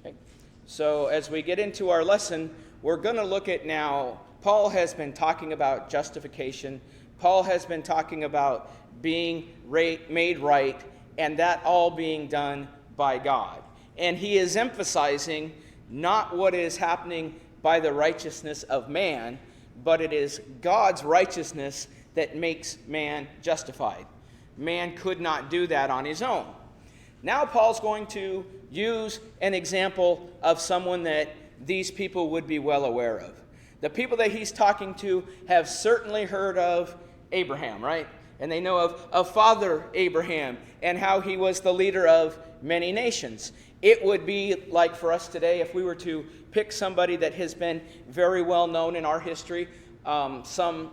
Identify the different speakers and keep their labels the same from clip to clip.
Speaker 1: Okay. So as we get into our lesson, we're going to look at now, Paul has been talking about justification. Paul has been talking about being made right, and that all being done by God. And he is emphasizing not what is happening by the righteousness of man, but it is God's righteousness that makes man justified. Man could not do that on his own. Now Paul's going to use an example of someone that these people would be well aware of. The people that he's talking to have certainly heard of Abraham, right? And they know of Father Abraham and how he was the leader of many nations. It would be like for us today if we were to pick somebody that has been very well known in our history. Some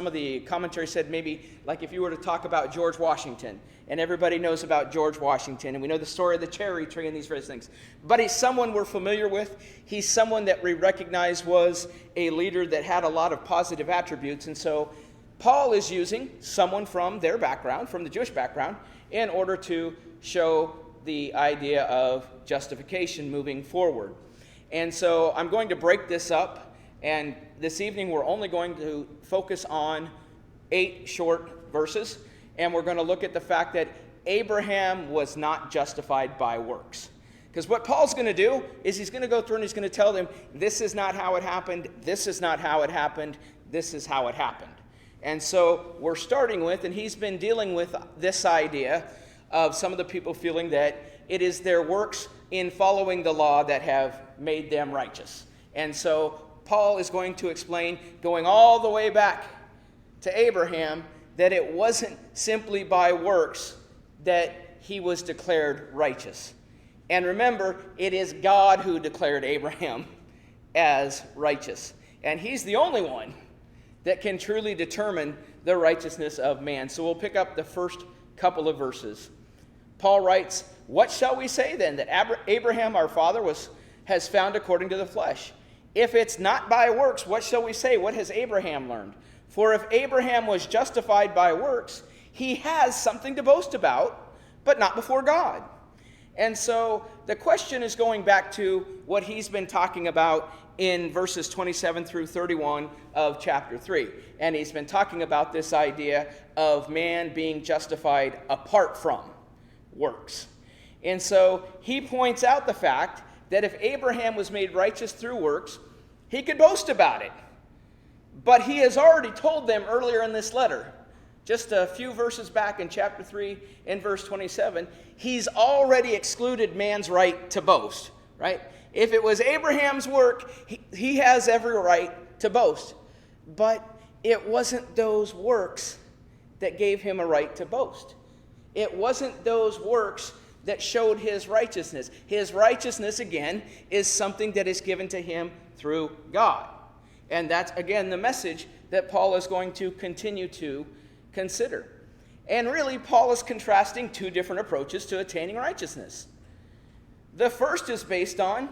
Speaker 1: of the commentary said maybe like if you were to talk about George Washington, and everybody knows about George Washington, and we know the story of the cherry tree and these various things. But he's someone we're familiar with. He's someone that we recognize was a leader that had a lot of positive attributes. And so Paul is using someone from their background, from the Jewish background, in order to show the idea of justification moving forward. And so I'm going to break this up, and this evening we're only going to focus on 8 short verses, and we're going to look at the fact that Abraham was not justified by works. Because what Paul's going to do is he's going to go through and he's going to tell them, this is not how it happened, this is not how it happened, this is how it happened. And so we're starting with, and he's been dealing with this idea of some of the people feeling that it is their works in following the law that have made them righteous. And so Paul is going to explain, going all the way back to Abraham, that it wasn't simply by works that he was declared righteous. And remember, it is God who declared Abraham as righteous. And he's the only one that can truly determine the righteousness of man. So we'll pick up the first couple of verses. Paul writes, "What shall we say then, that Abraham our father has found according to the flesh? If it's not by works, what shall we say? What has Abraham learned? For if Abraham was justified by works, he has something to boast about, but not before God." And so the question is going back to what he's been talking about in verses 27 through 31 of chapter 3. And he's been talking about this idea of man being justified apart from works. And so he points out the fact that if Abraham was made righteous through works, he could boast about it. But he has already told them earlier in this letter, just a few verses back in chapter 3 in verse 27, he's already excluded man's right to boast, right? If it was Abraham's work, he has every right to boast. But it wasn't those works that gave him a right to boast. It wasn't those works that showed his righteousness. His righteousness, again, is something that is given to him through God. And that's, again, the message that Paul is going to continue to consider. And really, Paul is contrasting 2 different approaches to attaining righteousness. The first is based on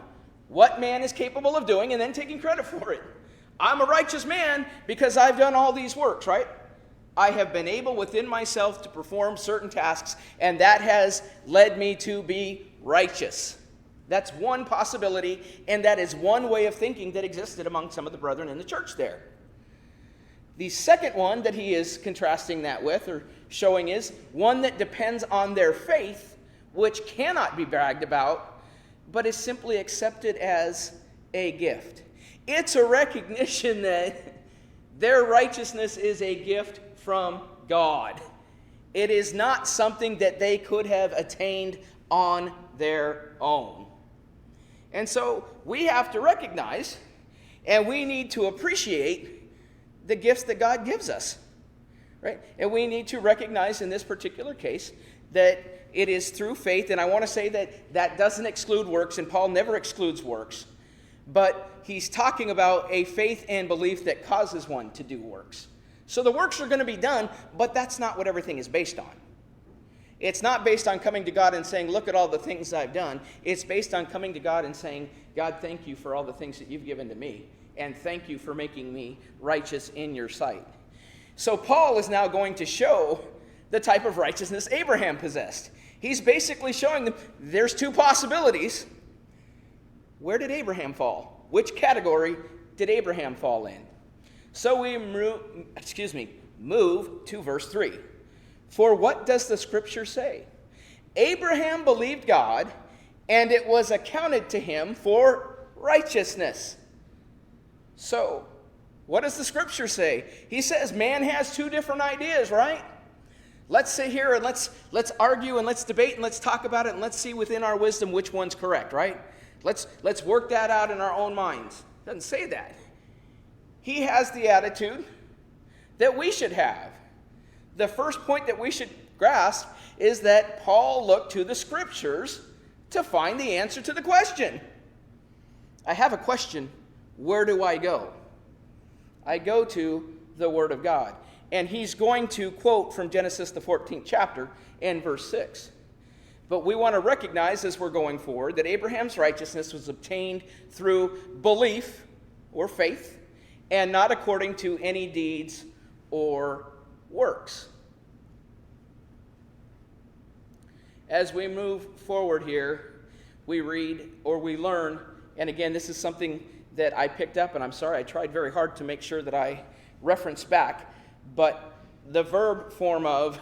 Speaker 1: what man is capable of doing and then taking credit for it. I'm a righteous man because I've done all these works, right? I have been able within myself to perform certain tasks, and that has led me to be righteous. That's one possibility, and that is one way of thinking that existed among some of the brethren in the church there. The second one that he is contrasting that with, or showing, is one that depends on their faith, which cannot be bragged about, but is simply accepted as a gift. It's a recognition that their righteousness is a gift from God. It is not something that they could have attained on their own. And so we have to recognize, and we need to appreciate the gifts that God gives us, right? And we need to recognize in this particular case that it is through faith, and I want to say that that doesn't exclude works, and Paul never excludes works, but he's talking about a faith and belief that causes one to do works. So the works are going to be done, but that's not what everything is based on. It's not based on coming to God and saying, look at all the things I've done. It's based on coming to God and saying, God, thank you for all the things that you've given to me, and thank you for making me righteous in your sight. So Paul is now going to show the type of righteousness Abraham possessed. He's basically showing them there's 2 possibilities. where did Abraham fall? Which category did Abraham fall in? So we move to verse 3. For what does the scripture say? Abraham believed God, and it was accounted to him for righteousness. So, what does the scripture say? He says man has two different ideas, right? Let's sit here and let's argue and let's debate and let's talk about it and let's see within our wisdom which one's correct, right? Let's work that out in our own minds. It doesn't say that. He has the attitude that we should have. The first point that we should grasp is that Paul looked to the scriptures to find the answer to the question. I have a question. Where do I go? I go to the Word of God. And he's going to quote from Genesis, the 14th chapter, and verse 6. But we want to recognize as we're going forward that Abraham's righteousness was obtained through belief or faith, and not according to any deeds or works. As we move forward here, we read or we learn, and again, this is something that I picked up, and I'm sorry, I tried very hard to make sure that I reference back, but the verb form of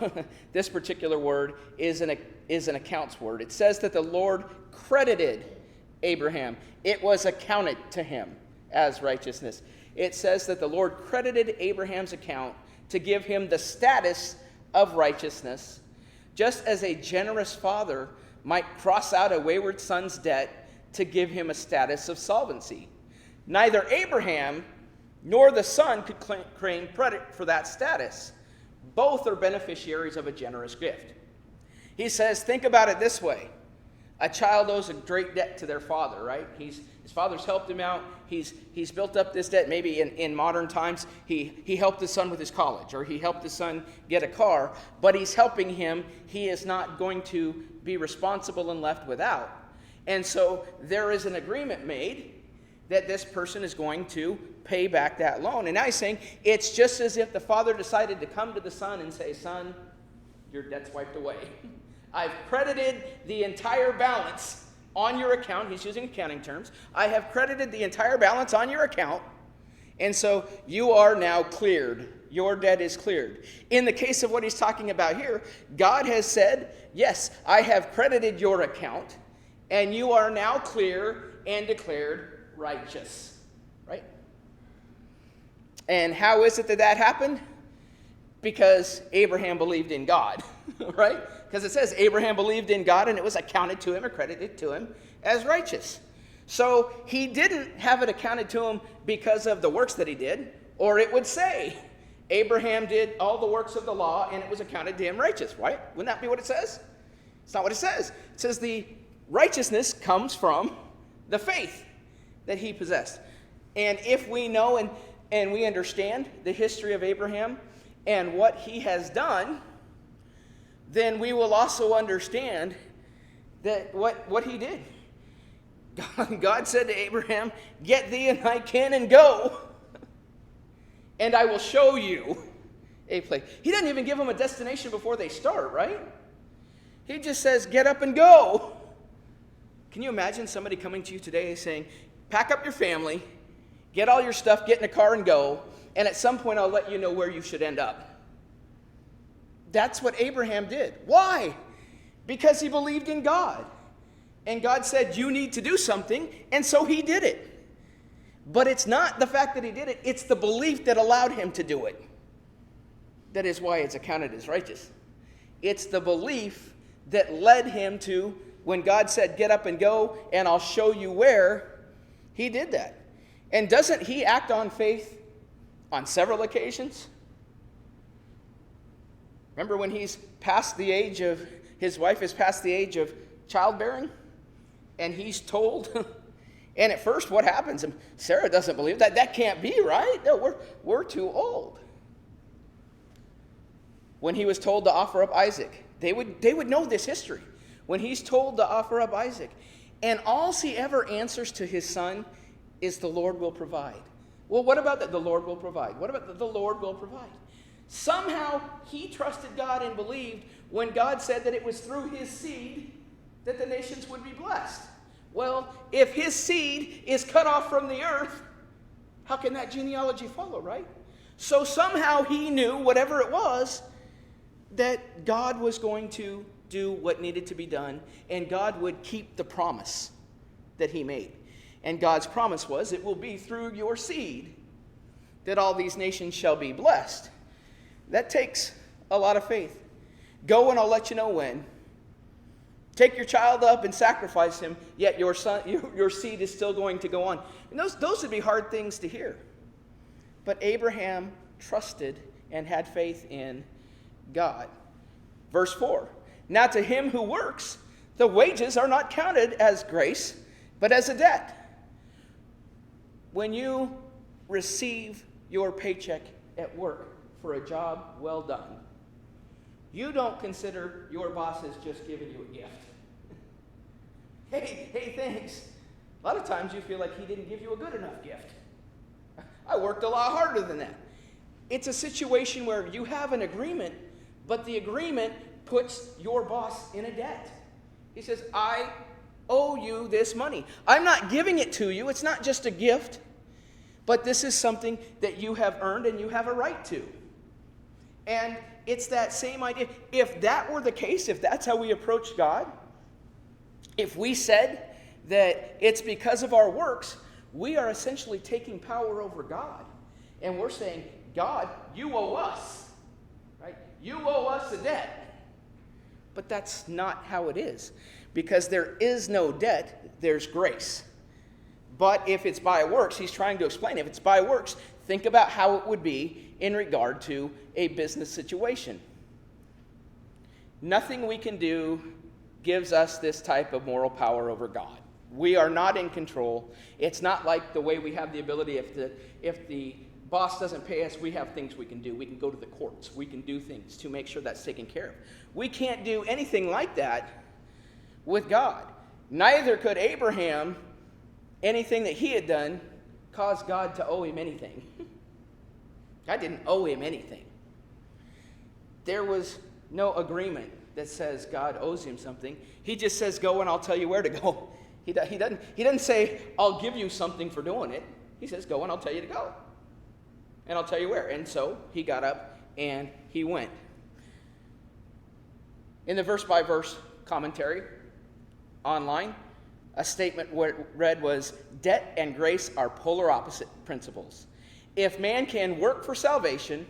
Speaker 1: this particular word is an accounts word. It says that the Lord credited Abraham. It was accounted to him as righteousness. It says that the Lord credited Abraham's account to give him the status of righteousness, just as a generous father might cross out a wayward son's debt to give him a status of solvency. Neither Abraham nor the son could claim credit for that status. Both are beneficiaries of a generous gift. He says, think about it this way. A child owes a great debt to their father, right? His father's helped him out. He's built up this debt. Maybe in modern times, he helped his son with his college, or he helped his son get a car, but he's helping him. He is not going to be responsible and left without. And so there is an agreement made that this person is going to pay back that loan. And now he's saying it's just as if the father decided to come to the son and say, son, your debt's wiped away. I've credited the entire balance on your account. He's using accounting terms. I have credited the entire balance on your account, and so you are now cleared. Your debt is cleared. In the case of what he's talking about here, God has said, yes, I have credited your account, and you are now clear and declared righteous. Right? And how is it that happened? Because Abraham believed in God, right? Because it says Abraham believed in God and it was accounted to him or credited to him as righteous. So he didn't have it accounted to him because of the works that he did, or it would say Abraham did all the works of the law and it was accounted to him righteous, right? Wouldn't that be what it says? It's not what it says. It says the righteousness comes from the faith that he possessed. And if we know and we understand the history of Abraham and what he has done, then we will also understand that what he did. God said to Abraham, get thee and thy kin and go, and I will show you a place. He doesn't even give them a destination before they start, right? He just says, get up and go. Can you imagine somebody coming to you today saying, pack up your family, get all your stuff, get in a car and go, and at some point I'll let you know where you should end up. That's what Abraham did. Why? Because he believed in God. And God said, you need to do something, and so he did it. But it's not the fact that he did it, it's the belief that allowed him to do it. That is why it's accounted as righteous. It's the belief that led him to, when God said, get up and go, and I'll show you where, he did that. And doesn't he act on faith on several occasions? Remember when his wife is past the age of childbearing? And he's told, and at first what happens? And Sarah doesn't believe that. That can't be, right? No, we're too old. When he was told to offer up Isaac, they would know this history. When he's told to offer up Isaac, and all he ever answers to his son is the Lord will provide. Well, what about that? The Lord will provide. What about the Lord will provide? Somehow he trusted God and believed when God said that it was through his seed that the nations would be blessed. Well, if his seed is cut off from the earth, how can that genealogy follow, right? So somehow he knew, whatever it was, that God was going to do what needed to be done, and God would keep the promise that he made. And God's promise was, it will be through your seed that all these nations shall be blessed. That takes a lot of faith. Go and I'll let you know when. Take your child up and sacrifice him, yet your seed is still going to go on. And those would be hard things to hear. But Abraham trusted and had faith in God. Verse 4, now to him who works, the wages are not counted as grace, but as a debt. When you receive your paycheck at work for a job well done, you don't consider your boss has just given you a gift. Hey, thanks. A lot of times you feel like he didn't give you a good enough gift. I worked a lot harder than that. It's a situation where you have an agreement, but the agreement puts your boss in a debt. He says, I owe you this money. I'm not giving it to you. It's not just a gift, but this is something that you have earned and you have a right to. And it's that same idea. If that were the case, if that's how we approach God, if we said that it's because of our works, we are essentially taking power over God. And we're saying, God, you owe us, right? You owe us a debt. But that's not how it is. Because there is no debt, there's grace. But if it's by works, he's trying to explain, if it's by works, think about how it would be in regard to a business situation. Nothing we can do gives us this type of moral power over God. We are not in control. It's not like the way we have the ability, if the boss doesn't pay us, we have things we can do. We can go to the courts. We can do things to make sure that's taken care of. We can't do anything like that with God. Neither could Abraham, anything that he had done, cause God to owe him anything. God didn't owe him anything. There was no agreement that says God owes him something. He just says, go and I'll tell you where to go. He doesn't say, I'll give you something for doing it. He says, go and I'll tell you to go. And I'll tell you where. And so he got up and he went. In the verse-by-verse commentary online, a statement read was, debt and grace are polar opposite principles. If man can work for salvation,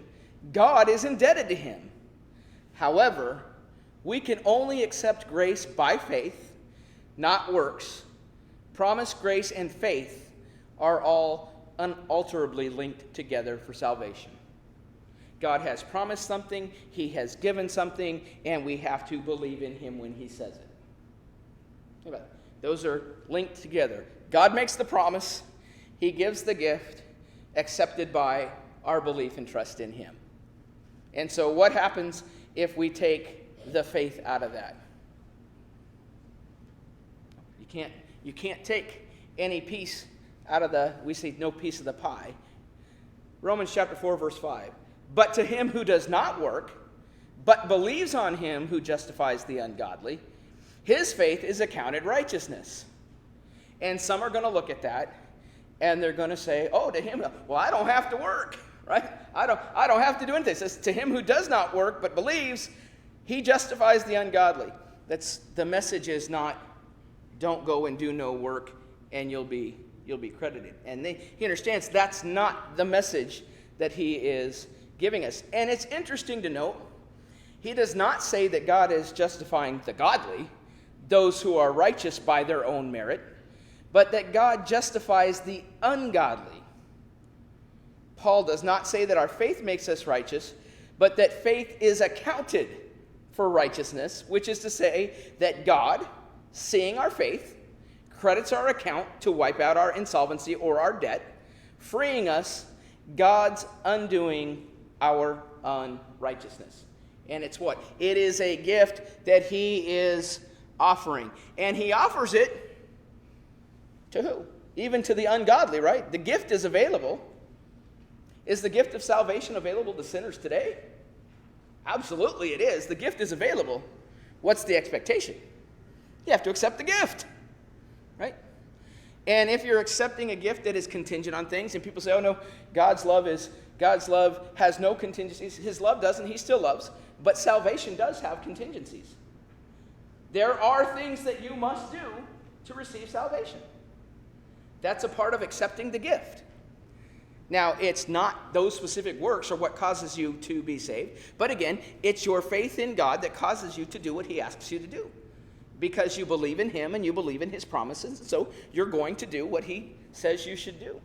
Speaker 1: God is indebted to him. However, we can only accept grace by faith, not works. Promise, grace, and faith are all unalterably linked together for salvation. God has promised something, he has given something, and we have to believe in him when he says it. Think about it. Those are linked together. God makes the promise, he gives the gift, accepted by our belief and trust in him. And so what happens if we take the faith out of that? You can't take any piece out of we say no piece of the pie. Romans chapter 4, verse 5. But to him who does not work, but believes on him who justifies the ungodly, his faith is accounted righteousness. And some are going to look at that, and they're going to say, oh, to him, well, I don't have to work, right? I don't have to do anything. It says, to him who does not work, but believes, he justifies the ungodly. The message is not, don't go and do no work, and you'll be credited. And he understands that's not the message that he is giving us. And it's interesting to note, he does not say that God is justifying the godly, those who are righteous by their own merit, but that God justifies the ungodly. Paul does not say that our faith makes us righteous, but that faith is accounted for righteousness, which is to say that God, seeing our faith, credits our account to wipe out our insolvency or our debt, freeing us, God's undoing our unrighteousness. And it's what? It is a gift that he is offering. And he offers it to who? Even to the ungodly, right? The gift is available. Is the gift of salvation available to sinners today? Absolutely it is. The gift is available. What's the expectation? You have to accept the gift, right? And if you're accepting a gift that is contingent on things, and people say, oh no, God's love has no contingencies. His love doesn't, he still loves. But salvation does have contingencies. There are things that you must do to receive salvation. That's a part of accepting the gift. Now, it's not those specific works or what causes you to be saved. But again, it's your faith in God that causes you to do what he asks you to do. Because you believe in him and you believe in his promises. So you're going to do what he says you should do.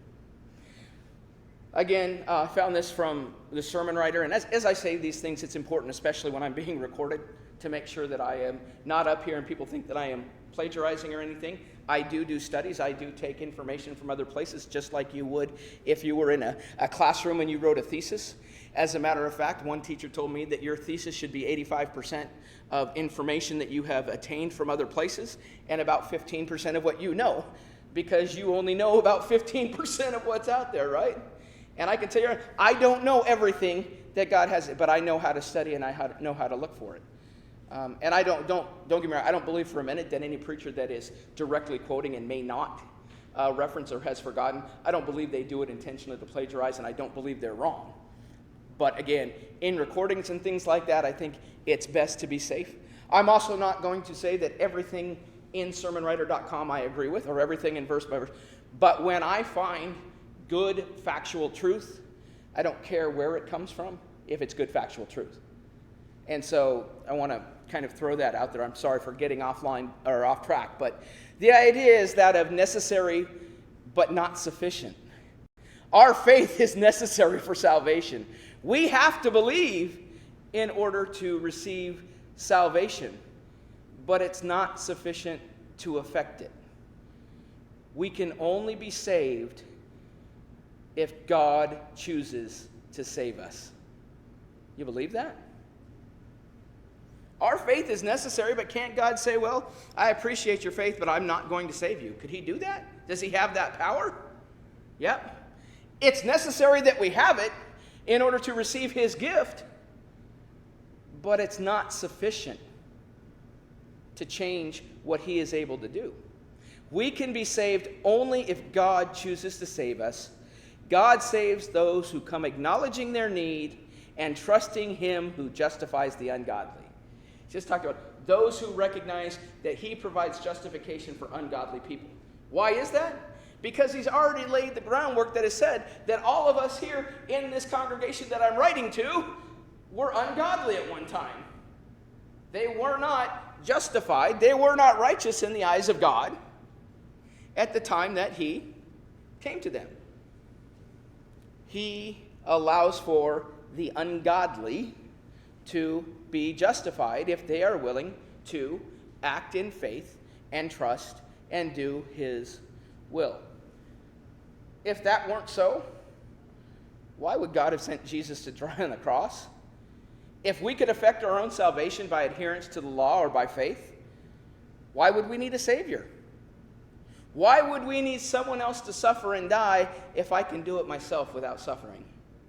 Speaker 1: Again, I found this from the sermon writer. And as I say these things, it's important, especially when I'm being recorded, to make sure that I am not up here and people think that I am plagiarizing or anything. I do studies. I do take information from other places, just like you would if you were in a classroom and you wrote a thesis. As a matter of fact, one teacher told me that your thesis should be 85% of information that you have attained from other places and about 15% of what you know, because you only know about 15% of what's out there, right? And I can tell you, I don't know everything that God has, but I know how to study and I know how to look for it. And I don't get me wrong, I don't believe for a minute that any preacher that is directly quoting and may not reference or has forgotten, I don't believe they do it intentionally to plagiarize, and I don't believe they're wrong. But again, in recordings and things like that, I think it's best to be safe. I'm also not going to say that everything in sermonwriter.com I agree with, or everything in verse by verse. But when I find good factual truth, I don't care where it comes from if it's good factual truth. And so I want to kind of throw that out there. I'm sorry for getting offline or off track, but the idea is that of necessary but not sufficient. Our faith is necessary for salvation. We have to believe in order to receive salvation, but it's not sufficient to effect it. We can only be saved if God chooses to save us. You believe that? Our faith is necessary, but can't God say, well, I appreciate your faith, but I'm not going to save you? Could he do that? Does he have that power? Yep. It's necessary that we have it in order to receive his gift, but it's not sufficient to change what he is able to do. We can be saved only if God chooses to save us. God saves those who come acknowledging their need and trusting him who justifies the ungodly. Just talked about those who recognize that he provides justification for ungodly people. Why is that? Because he's already laid the groundwork that has said that all of us here in this congregation that I'm writing to were ungodly at one time. They were not justified. They were not righteous in the eyes of God at the time that he came to them. He allows for the ungodly to be justified if they are willing to act in faith and trust and do his will. If that weren't so, why would God have sent Jesus to die on the cross? If we could effect our own salvation by adherence to the law or by faith, why would we need a Savior? Why would we need someone else to suffer and die if I can do it myself without suffering?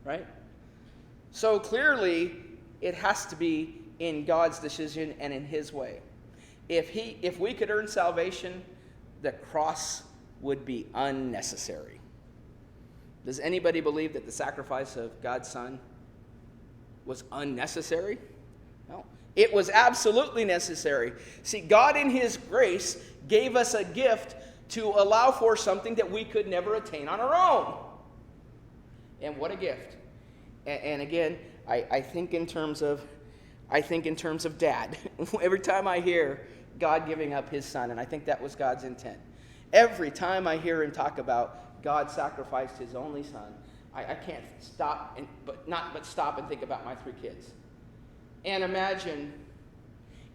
Speaker 1: Right? So clearly, it has to be in God's decision and in his way. If we could earn salvation, the cross would be unnecessary. Does anybody believe that the sacrifice of God's Son was unnecessary? No. It was absolutely necessary. See, God in his grace gave us a gift to allow for something that we could never attain on our own. And what a gift. And again, I think in terms of dad. Every time I hear God giving up his son, and I think that was God's intent. Every time I hear him talk about God sacrificed his only son, I can't stop but stop and think about my 3 kids. And imagine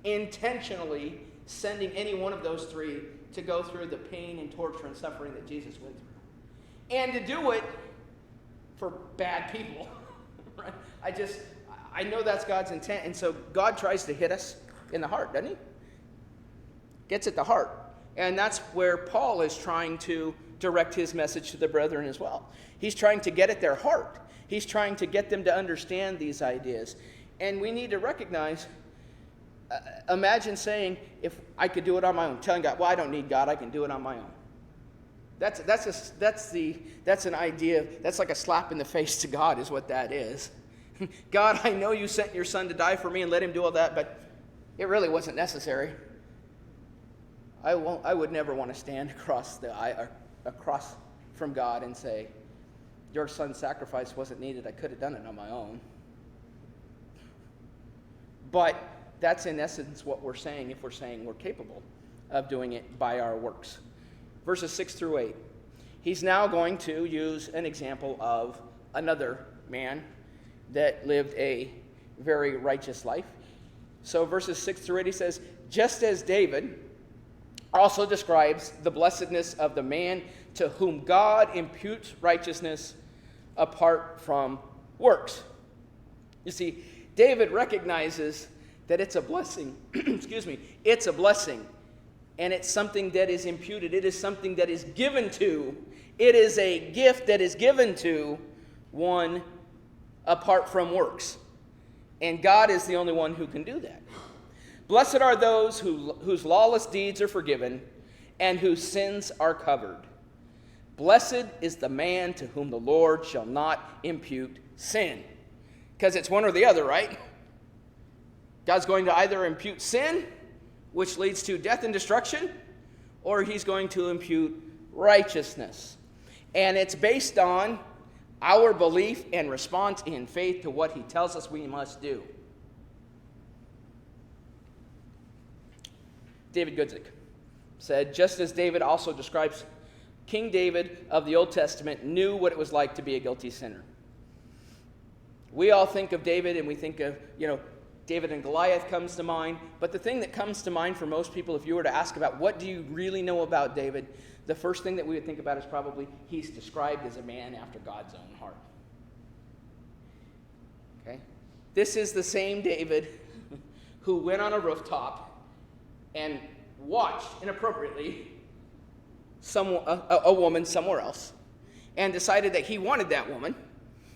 Speaker 1: intentionally sending any one of those 3 to go through the pain and torture and suffering that Jesus went through. And to do it for bad people. Right? I know that's God's intent, and so God tries to hit us in the heart, doesn't he? Gets at the heart. And that's where Paul is trying to direct his message to the brethren as well. He's trying to get at their heart. He's trying to get them to understand these ideas. And we need to recognize, imagine saying, if I could do it on my own, telling God, well, I don't need God, I can do it on my own. That's an idea. That's like a slap in the face to God, is what that is. God, I know you sent your son to die for me and let him do all that, but it really wasn't necessary. I would never want to stand across from God and say, your son's sacrifice wasn't needed. I could have done it on my own. But that's in essence what we're saying if we're saying we're capable of doing it by our works. Verses 6 through 8. He's now going to use an example of another man that lived a very righteous life. So verses 6 through 8, he says, just as David also describes the blessedness of the man to whom God imputes righteousness apart from works. You see, David recognizes that it's a blessing. It's a blessing. And it's something that is imputed. It is something that is given to. It is a gift that is given to one apart from works. And God is the only one who can do that. Blessed are those whose lawless deeds are forgiven and whose sins are covered. Blessed is the man to whom the Lord shall not impute sin. Because it's one or the other, right? God's going to either impute sin, which leads to death and destruction, or he's going to impute righteousness. And it's based on our belief and response in faith to what he tells us we must do. David Gudzik said, just as David also describes, King David of the Old Testament knew what it was like to be a guilty sinner. We all think of David and we think of, David and Goliath comes to mind. But the thing that comes to mind for most people, if you were to ask about what do you really know about David, the first thing that we would think about is probably he's described as a man after God's own heart. Okay? This is the same David who went on a rooftop and watched inappropriately a woman somewhere else and decided that he wanted that woman,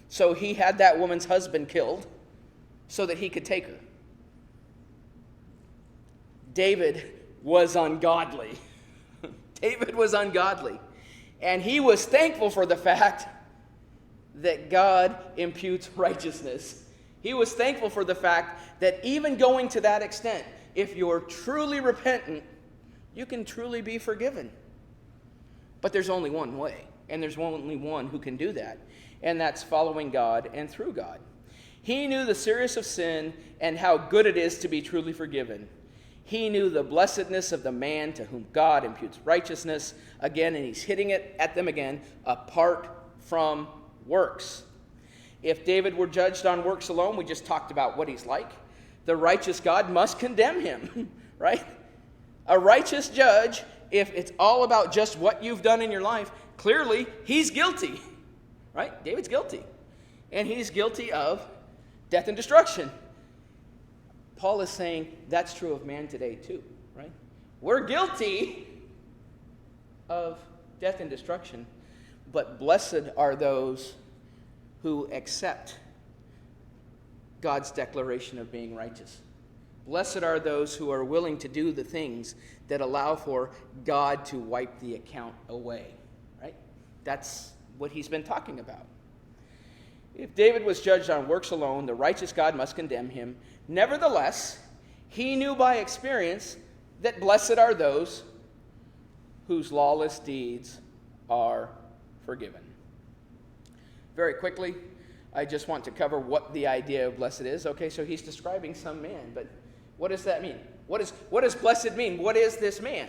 Speaker 1: so he had that woman's husband killed so that he could take her. David was ungodly. David was ungodly. And he was thankful for the fact that God imputes righteousness. He was thankful for the fact that even going to that extent, if you're truly repentant, you can truly be forgiven. But there's only one way, and there's only one who can do that, and that's following God and through God. He knew the seriousness of sin and how good it is to be truly forgiven. He knew the blessedness of the man to whom God imputes righteousness, again, and he's hitting it at them again, apart from works. If David were judged on works alone, we just talked about what he's like. The righteous God must condemn him, right? A righteous judge, if it's all about just what you've done in your life, clearly he's guilty, right? David's guilty. And he's guilty of death and destruction. Paul is saying that's true of man today too, right? We're guilty of death and destruction, but blessed are those who accept God's declaration of being righteous. Blessed are those who are willing to do the things that allow for God to wipe the account away, right? That's what he's been talking about. If David was judged on works alone, the righteous God must condemn him. Nevertheless, he knew by experience that blessed are those whose lawless deeds are forgiven. Very quickly, I just want to cover what the idea of blessed is. Okay, so he's describing some man, but what does that mean? What does blessed mean? What is this man?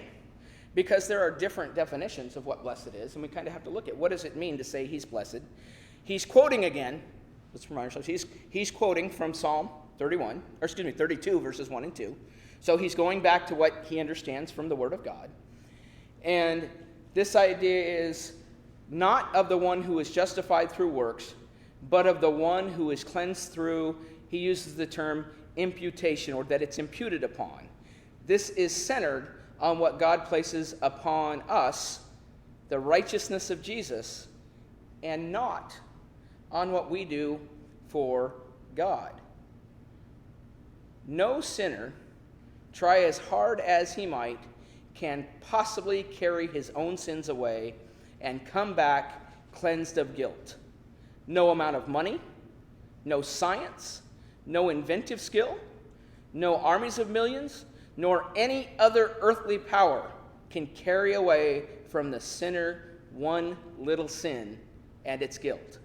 Speaker 1: Because there are different definitions of what blessed is, and we kind of have to look at what does it mean to say he's blessed. He's quoting again, let's remind ourselves, he's quoting from Psalm 32, verses 1 and 2. So he's going back to what he understands from the Word of God. And this idea is not of the one who is justified through works, but of the one who is cleansed through, he uses the term imputation, or that it's imputed upon. This is centered on what God places upon us, the righteousness of Jesus, and not on what we do for God. No sinner, try as hard as he might, can possibly carry his own sins away and come back cleansed of guilt. No amount of money, no science, no inventive skill, no armies of millions, nor any other earthly power can carry away from the sinner one little sin and its guilt.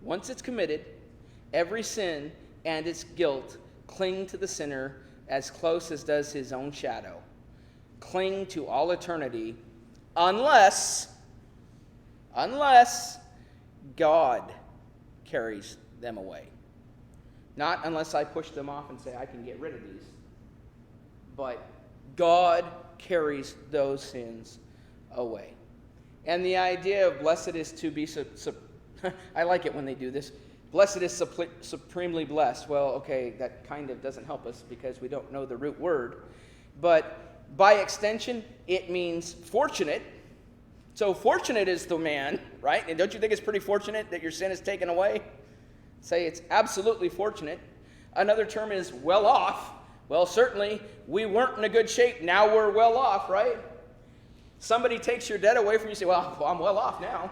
Speaker 1: Once it's committed, every sin and its guilt cling to the sinner as close as does his own shadow. Cling to all eternity unless God carries them away. Not unless I push them off and say, I can get rid of these. But God carries those sins away. And the idea of blessed is to be, I like it when they do this. Blessed is supremely blessed. Well, okay, that kind of doesn't help us because we don't know the root word. But by extension, it means fortunate. So fortunate is the man, right? And don't you think it's pretty fortunate that your sin is taken away? Say it's absolutely fortunate. Another term is well off. Well, certainly we weren't in a good shape. Now we're well off, right? Somebody takes your debt away from you. You say, well, I'm well off now.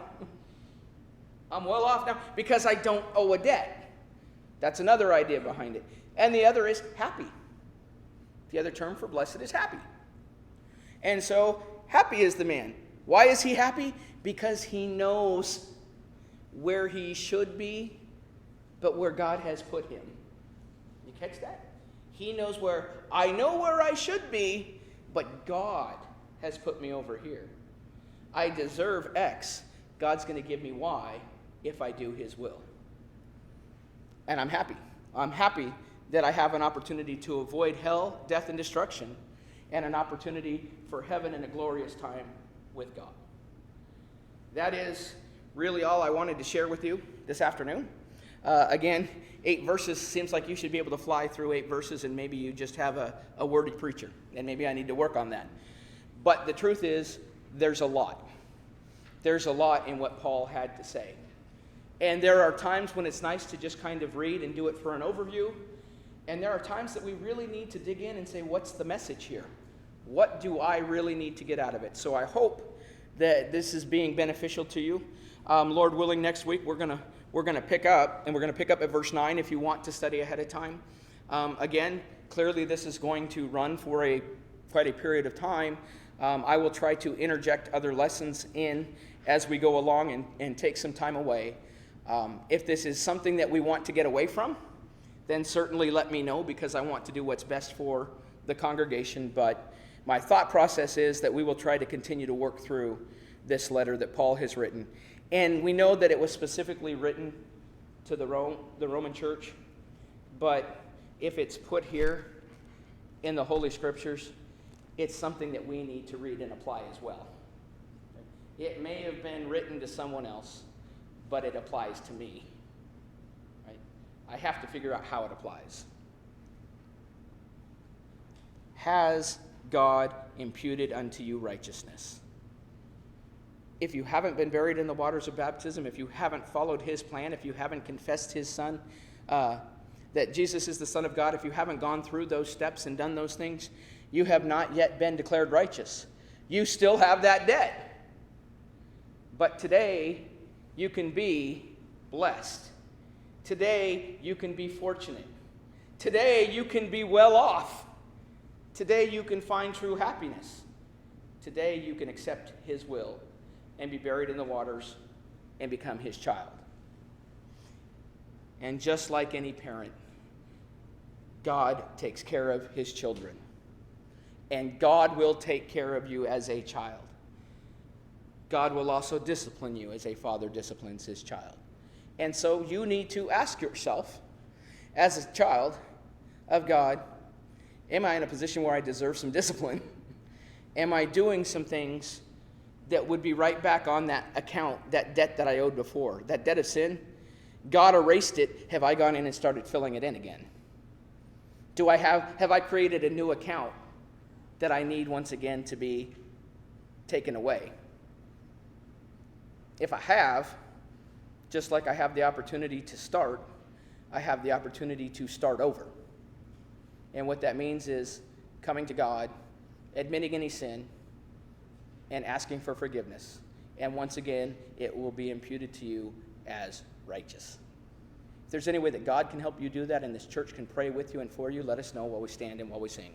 Speaker 1: I'm well off now because I don't owe a debt. That's another idea behind it. And the other is happy. The other term for blessed is happy. And so happy is the man. Why is he happy? Because he knows where he should be, but where God has put him. You catch that? He knows I know where I should be, but God has put me over here. I deserve X. God's going to give me Y if I do his will. And I'm happy. I'm happy that I have an opportunity to avoid hell, death, and destruction, and an opportunity for heaven and a glorious time with God. That is really all I wanted to share with you this afternoon. Again, 8 verses. Seems like you should be able to fly through 8 verses, and maybe you just have a wordy preacher, and maybe I need to work on that. But the truth is, there's a lot. There's a lot in what Paul had to say. And there are times when it's nice to just kind of read and do it for an overview. And there are times that we really need to dig in and say, what's the message here? What do I really need to get out of it? So I hope that this is being beneficial to you. Lord willing, next week we're gonna pick up, and we're gonna pick up at verse 9 if you want to study ahead of time. Again, clearly this is going to run for quite a period of time. I will try to interject other lessons in as we go along and take some time away. If this is something that we want to get away from, then certainly let me know, because I want to do what's best for the congregation. But my thought process is that we will try to continue to work through this letter that Paul has written. And we know that it was specifically written to the Roman church, but if it's put here in the Holy Scriptures, it's something that we need to read and apply as well. It may have been written to someone else, but it applies to me. Right? I have to figure out how it applies. Has God imputed unto you righteousness? If you haven't been buried in the waters of baptism, if you haven't followed his plan, if you haven't confessed his Son, that Jesus is the Son of God, if you haven't gone through those steps and done those things, you have not yet been declared righteous. You still have that debt. But today, you can be blessed. Today, you can be fortunate. Today, you can be well off. Today, you can find true happiness. Today, you can accept his will and be buried in the waters and become his child. And just like any parent, God takes care of his children. And God will take care of you as a child. God will also discipline you as a father disciplines his child. And so you need to ask yourself, as a child of God, am I in a position where I deserve some discipline? Am I doing some things that would be right back on that account, that debt that I owed before, that debt of sin? God erased it. Have I gone in and started filling it in again? Have I created a new account that I need once again to be taken away? If I have, just like I have the opportunity to start, I have the opportunity to start over. And what that means is coming to God, admitting any sin, and asking for forgiveness. and once again, it will be imputed to you as righteous. If there's any way that God can help you do that and this church can pray with you and for you, let us know while we stand and while we sing.